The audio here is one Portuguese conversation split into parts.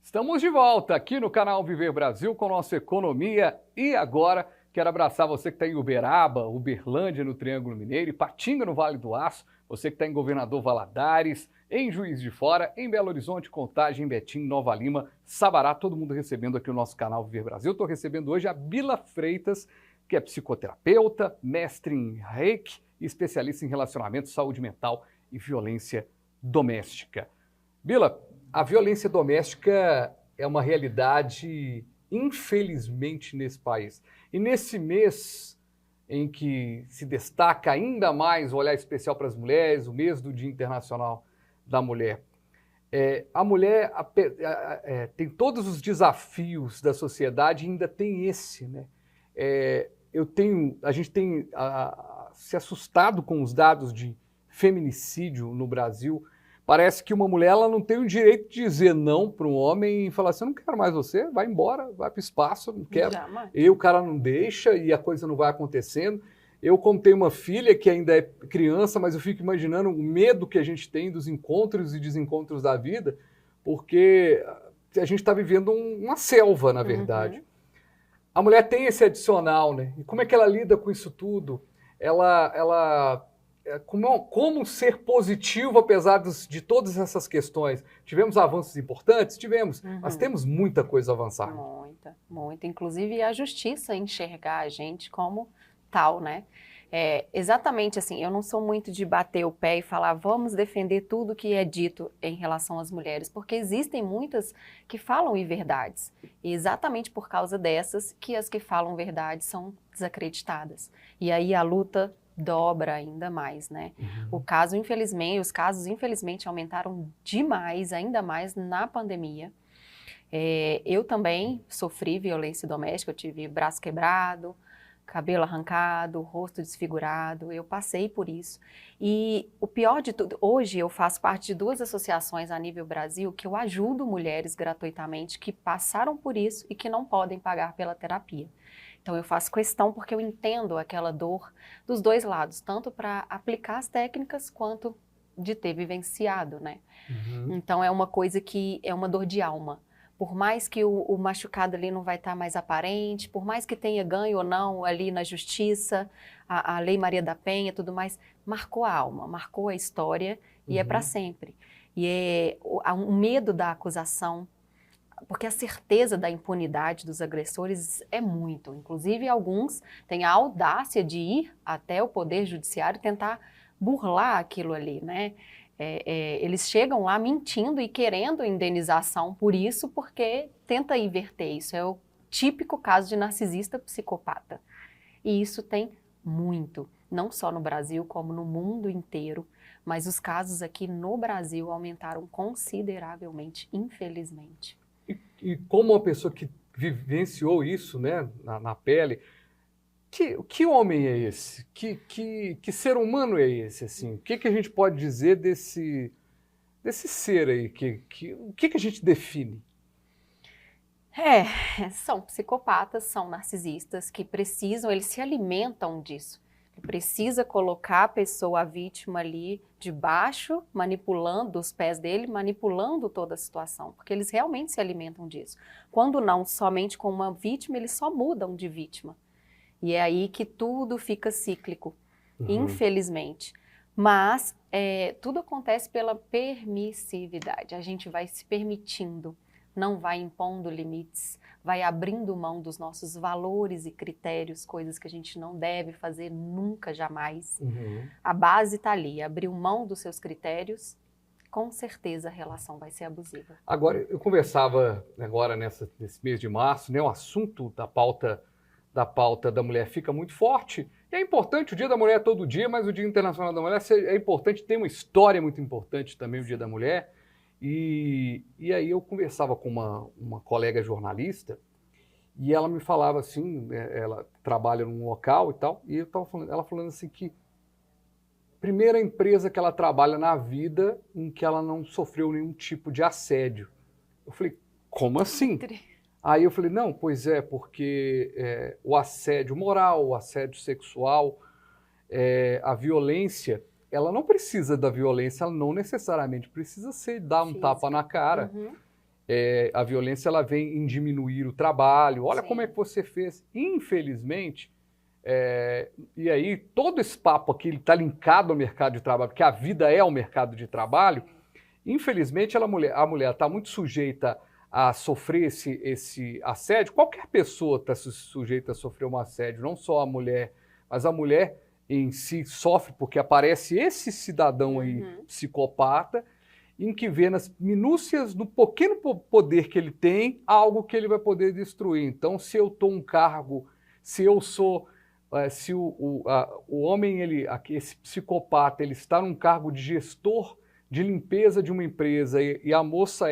Estamos de volta aqui no canal Viver Brasil com nossa economia e agora quero abraçar você que está em Uberaba, Uberlândia no Triângulo Mineiro, Ipatinga no Vale do Aço, você que está em Governador Valadares, em Juiz de Fora, em Belo Horizonte, Contagem, Betim, Nova Lima, Sabará, todo mundo recebendo aqui o nosso canal Viver Brasil. Estou recebendo hoje a Bila Freitas, que é psicoterapeuta, mestre em Reiki e especialista em relacionamento, saúde mental e violência doméstica. Bila, a violência doméstica é uma realidade, infelizmente, nesse país. E nesse mês em que se destaca ainda mais o olhar especial para as mulheres, o mês do Dia Internacional da Mulher, a mulher tem todos os desafios da sociedade e ainda tem esse, né? A gente tem se assustado com os dados de feminicídio no Brasil. Parece que uma mulher ela não tem o direito de dizer não para um homem e falar assim, eu não quero mais você, vai embora, vai para o espaço, eu não quero. E o cara não deixa e a coisa não vai acontecendo. Eu, como tenho uma filha que ainda é criança, mas eu fico imaginando o medo que a gente tem dos encontros e desencontros da vida, porque a gente está vivendo uma selva, na verdade. A mulher tem esse adicional, né? E como é que ela lida com isso tudo? Como ser positivo apesar de todas essas questões? Tivemos avanços importantes? Tivemos, mas temos muita coisa a avançar. Muita. Inclusive a justiça enxergar a gente como tal, né? Exatamente assim, eu não sou muito de bater o pé e falar vamos defender tudo que é dito em relação às mulheres, porque existem muitas que falam verdades. E exatamente por causa dessas que as que falam verdade são desacreditadas. E aí a luta dobra ainda mais, né? Os casos, infelizmente, aumentaram demais, ainda mais na pandemia. Eu também sofri violência doméstica, eu tive braço quebrado, cabelo arrancado, rosto desfigurado, eu passei por isso. E o pior de tudo, hoje eu faço parte de 2 associações a nível Brasil que eu ajudo mulheres gratuitamente que passaram por isso e que não podem pagar pela terapia. Então eu faço questão porque eu entendo aquela dor dos 2 lados, tanto para aplicar as técnicas quanto de ter vivenciado, né? Então é uma coisa que é uma dor de alma. Por mais que o machucado ali não vai estar mais aparente, por mais que tenha ganho ou não ali na justiça, a Lei Maria da Penha e tudo mais, marcou a alma, marcou a história e é para sempre. E o medo da acusação, porque a certeza da impunidade dos agressores é muito. Inclusive, alguns têm a audácia de ir até o Poder Judiciário e tentar burlar aquilo ali, né? Eles chegam lá mentindo e querendo indenização por isso, porque tenta inverter isso. É o típico caso de narcisista psicopata. E isso tem muito, não só no Brasil, como no mundo inteiro. Mas os casos aqui no Brasil aumentaram consideravelmente, infelizmente. E como uma pessoa que vivenciou isso, né, na pele, que homem é esse? Que ser humano é esse? Assim? O que a gente pode dizer desse ser aí? O que a gente define? São psicopatas, são narcisistas que precisam, eles se alimentam disso. Precisa colocar a pessoa, a vítima ali debaixo, manipulando os pés dele, manipulando toda a situação, porque eles realmente se alimentam disso. Quando não, somente com uma vítima, eles só mudam de vítima. E é aí que tudo fica cíclico, infelizmente. Mas tudo acontece pela permissividade. A gente vai se permitindo, não vai impondo limites, vai abrindo mão dos nossos valores e critérios, coisas que a gente não deve fazer nunca, jamais. A base está ali, abriu mão dos seus critérios, com certeza a relação vai ser abusiva. Agora, eu conversava agora nesse mês de março, né, o assunto da pauta da mulher fica muito forte. E é importante, o Dia da Mulher é todo dia, mas o Dia Internacional da Mulher é importante, tem uma história muito importante também, o Dia da Mulher. E aí eu conversava com uma colega jornalista e ela me falava assim, ela trabalha num local e tal, e ela falando assim que primeira empresa que ela trabalha na vida em que ela não sofreu nenhum tipo de assédio. Eu falei, como assim? Aí eu falei, não, pois é, porque o assédio moral, o assédio sexual, a violência, ela não precisa da violência, ela não necessariamente precisa ser dar um tapa na cara. a violência ela vem em diminuir o trabalho. Olha Sim. como é que você fez. Infelizmente, e aí todo esse papo aqui está linkado ao mercado de trabalho, porque a vida é o mercado de trabalho. Infelizmente, a mulher está muito sujeita a sofrer esse assédio. Qualquer pessoa está sujeita a sofrer um assédio, não só a mulher, mas a mulher em si sofre porque aparece esse cidadão aí psicopata, em que vê nas minúcias do pequeno poder que ele tem, algo que ele vai poder destruir. Então, se eu estou um cargo, se eu sou, se o homem, esse psicopata, ele está num cargo de gestor de limpeza de uma empresa e a moça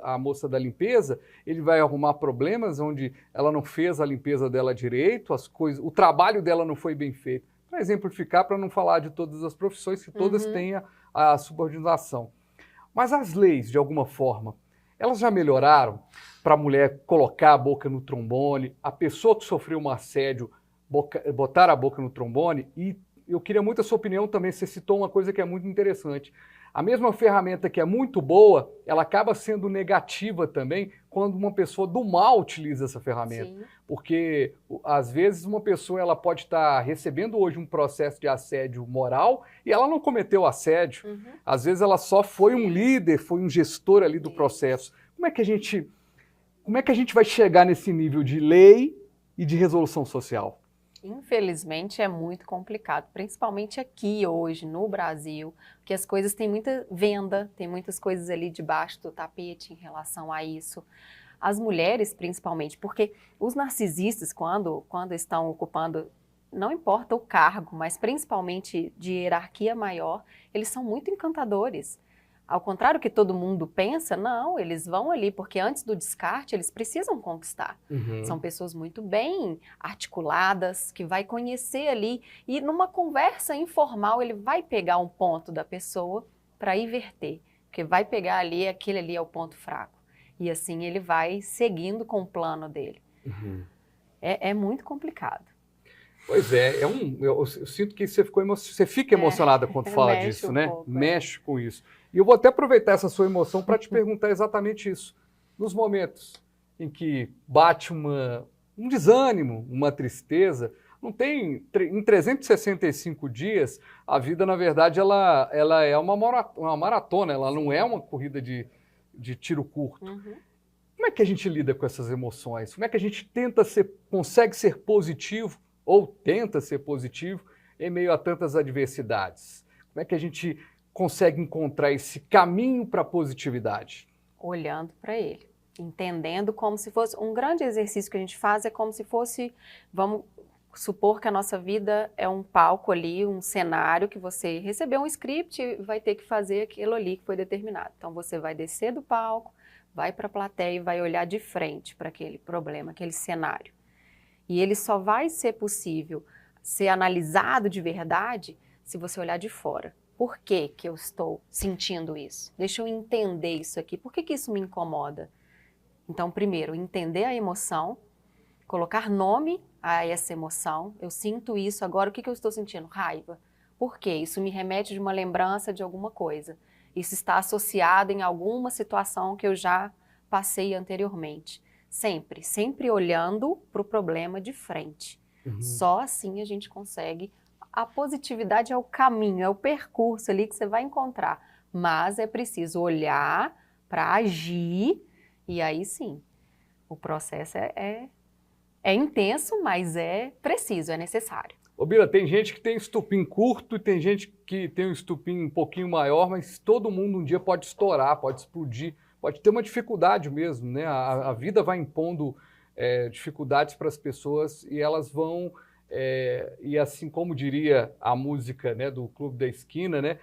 a moça da limpeza, ele vai arrumar problemas onde ela não fez a limpeza dela direito, o trabalho dela não foi bem feito. Para exemplificar, para não falar de todas as profissões, que todas têm a subordinação. Mas as leis, de alguma forma, elas já melhoraram para a mulher colocar a boca no trombone, a pessoa que sofreu um assédio botar a boca no trombone? E eu queria muito a sua opinião também, você citou uma coisa que é muito interessante. A mesma ferramenta que é muito boa, ela acaba sendo negativa também quando uma pessoa do mal utiliza essa ferramenta. Sim. Porque, às vezes, uma pessoa ela pode estar recebendo hoje um processo de assédio moral e ela não cometeu assédio. Às vezes, ela só foi um líder, foi um gestor ali do processo. Como é que a gente vai chegar nesse nível de lei e de resolução social? Infelizmente é muito complicado, principalmente aqui hoje no Brasil, porque as coisas têm muita venda, tem muitas coisas ali debaixo do tapete em relação a isso. As mulheres principalmente, porque os narcisistas quando estão ocupando, não importa o cargo, mas principalmente de hierarquia maior, eles são muito encantadores. Ao contrário que todo mundo pensa, não, eles vão ali, porque antes do descarte eles precisam conquistar. São pessoas muito bem articuladas, que vai conhecer ali, e numa conversa informal ele vai pegar um ponto da pessoa para inverter, porque vai pegar ali, aquele ali é o ponto fraco. E assim ele vai seguindo com o plano dele. É muito complicado. Pois é, eu sinto que você fica emocionada quando fala disso, né? Mexe com isso. E eu vou até aproveitar essa sua emoção para te perguntar exatamente isso. Nos momentos em que bate um desânimo, uma tristeza, não tem, em 365 dias, a vida, na verdade, ela é uma maratona, ela não é uma corrida de tiro curto. Como é que a gente lida com essas emoções? Como é que a gente consegue ser positivo ou tenta ser positivo em meio a tantas adversidades? Como é que a gente consegue encontrar esse caminho para a positividade? Olhando para ele, entendendo como se fosse um grande exercício que a gente faz, é como se fosse, vamos supor que a nossa vida é um palco ali, um cenário que você recebeu um script e vai ter que fazer aquilo ali que foi determinado. Então você vai descer do palco, vai para a plateia e vai olhar de frente para aquele problema, aquele cenário. E ele só vai ser possível ser analisado de verdade se você olhar de fora. Por que que eu estou sentindo isso? Deixa eu entender isso aqui. Por que que isso me incomoda? Então, primeiro, entender a emoção, colocar nome a essa emoção. Eu sinto isso agora, o que que eu estou sentindo? Raiva. Por quê? Isso me remete de uma lembrança de alguma coisa. Isso está associado em alguma situação que eu já passei anteriormente. Sempre olhando para o problema de frente. Só assim a gente consegue. A positividade é o caminho, é o percurso ali que você vai encontrar. Mas é preciso olhar para agir e aí sim, o processo é intenso, mas é preciso, é necessário. Ô Bira, tem gente que tem estupim curto e tem gente que tem um estupim um pouquinho maior, mas todo mundo um dia pode estourar, pode explodir, pode ter uma dificuldade mesmo, né? A vida vai impondo dificuldades para as pessoas e elas vão, e assim como diria a música, né, do Clube da Esquina, né?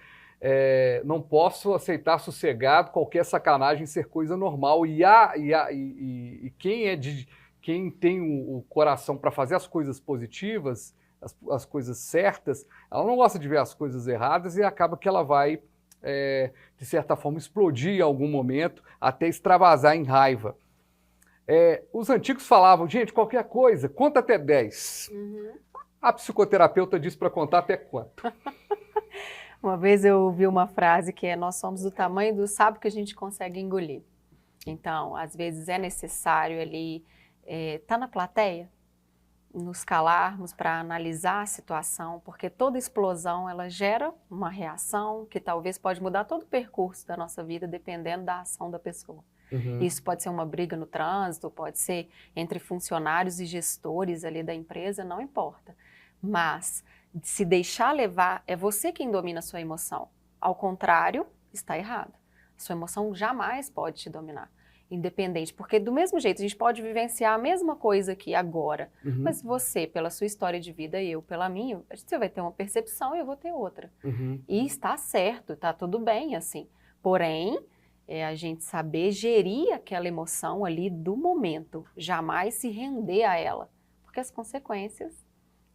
Não posso aceitar sossegado qualquer sacanagem ser coisa normal. E quem tem o coração para fazer as coisas positivas, as coisas certas, ela não gosta de ver as coisas erradas e acaba que ela vai, de certa forma, explodir em algum momento, até extravasar em raiva. Os antigos falavam, gente, qualquer coisa, conta até 10. A psicoterapeuta disse para contar até quanto? Uma vez eu ouvi uma frase que nós somos do tamanho do sapo que a gente consegue engolir. Então, às vezes é necessário ali estar na plateia, nos calarmos para analisar a situação, porque toda explosão ela gera uma reação que talvez pode mudar todo o percurso da nossa vida dependendo da ação da pessoa. Isso pode ser uma briga no trânsito, pode ser entre funcionários e gestores ali da empresa, não importa. Mas se deixar levar, é você quem domina a sua emoção. Ao contrário, está errado. A sua emoção jamais pode te dominar. Independente, porque do mesmo jeito a gente pode vivenciar a mesma coisa aqui agora, mas você, pela sua história de vida, eu pela minha, você vai ter uma percepção e eu vou ter outra. E está certo, está tudo bem assim. Porém, a gente saber gerir aquela emoção ali do momento, jamais se render a ela, porque as consequências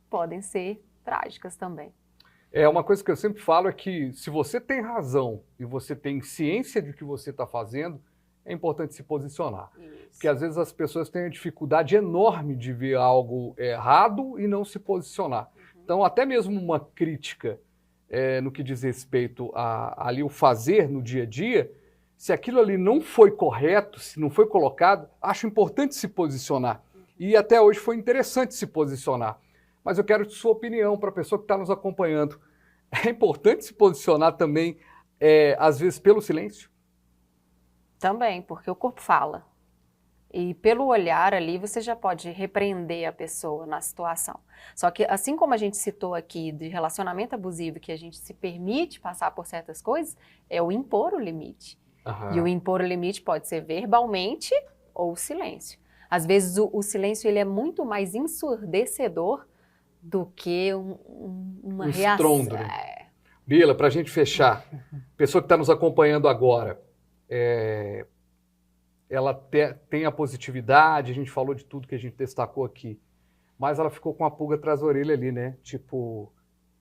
podem ser trágicas também. Uma coisa que eu sempre falo é que se você tem razão e você tem ciência de que você está fazendo, é importante se posicionar. Isso. Porque às vezes as pessoas têm uma dificuldade enorme de ver algo errado e não se posicionar. Então, até mesmo uma crítica no que diz respeito ali o fazer no dia a dia, se aquilo ali não foi correto, se não foi colocado, acho importante se posicionar. E até hoje foi interessante se posicionar. Mas eu quero sua opinião para a pessoa que está nos acompanhando. É importante se posicionar também, às vezes, pelo silêncio? Também, porque o corpo fala. E pelo olhar ali, você já pode repreender a pessoa na situação. Só que, assim como a gente citou aqui de relacionamento abusivo, que a gente se permite passar por certas coisas, é o impor o limite. E o impor o limite pode ser verbalmente ou silêncio. Às vezes, o silêncio ele é muito mais ensurdecedor do que uma reação. Estrondo, né? Bila, para a gente fechar, pessoa que está nos acompanhando agora, ela tem a positividade, a gente falou de tudo que a gente destacou aqui, mas ela ficou com a pulga atrás da orelha ali, né? Tipo,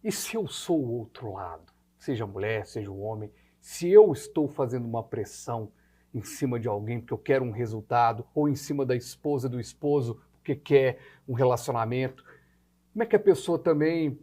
e se eu sou o outro lado? Seja mulher, seja um homem, se eu estou fazendo uma pressão em cima de alguém porque eu quero um resultado, ou em cima da esposa, do esposo, porque quer um relacionamento, como é que a pessoa também...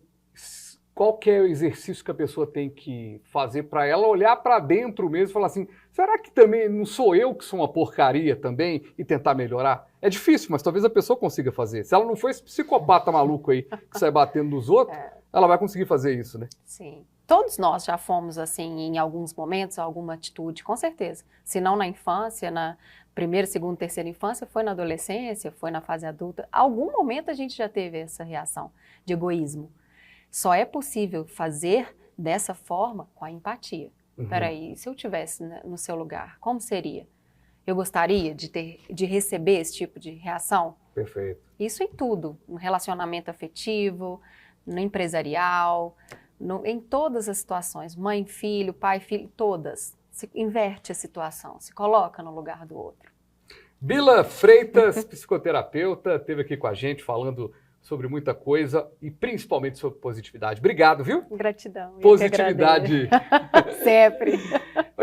Qual que é o exercício que a pessoa tem que fazer para ela olhar para dentro mesmo e falar assim, será que também não sou eu que sou uma porcaria também e tentar melhorar? É difícil, mas talvez a pessoa consiga fazer. Se ela não for esse psicopata maluco aí que sai batendo nos outros, ela vai conseguir fazer isso, né? Sim. Todos nós já fomos assim em alguns momentos, alguma atitude, com certeza. Se não na infância, na primeira, segunda, terceira infância, foi na adolescência, foi na fase adulta. Algum momento a gente já teve essa reação de egoísmo. Só é possível fazer dessa forma com a empatia. Peraí, se eu estivesse no seu lugar, como seria? Eu gostaria de receber esse tipo de reação? Perfeito. Isso em tudo, no relacionamento afetivo, no empresarial, em todas as situações, mãe, filho, pai, filho, todas. Se inverte a situação, se coloca no lugar do outro. Bila Freitas, psicoterapeuta, esteve aqui com a gente falando sobre muita coisa e principalmente sobre positividade. Obrigado, viu? Gratidão. Positividade. Sempre.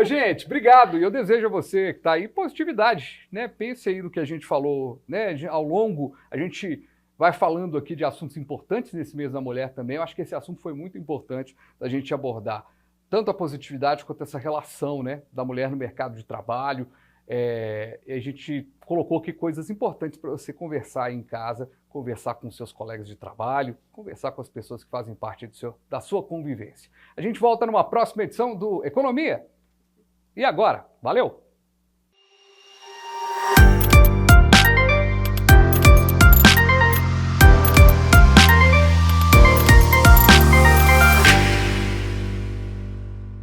Gente, obrigado. E eu desejo a você que está aí positividade, né? Pense aí no que a gente falou, né? Ao longo, a gente vai falando aqui de assuntos importantes nesse mês da mulher também. Eu acho que esse assunto foi muito importante da gente abordar. Tanto a positividade quanto essa relação, né, da mulher no mercado de trabalho. A gente colocou aqui coisas importantes para você conversar aí em casa, conversar com seus colegas de trabalho, conversar com as pessoas que fazem parte da sua convivência. A gente volta numa próxima edição do Economia. E agora? Valeu!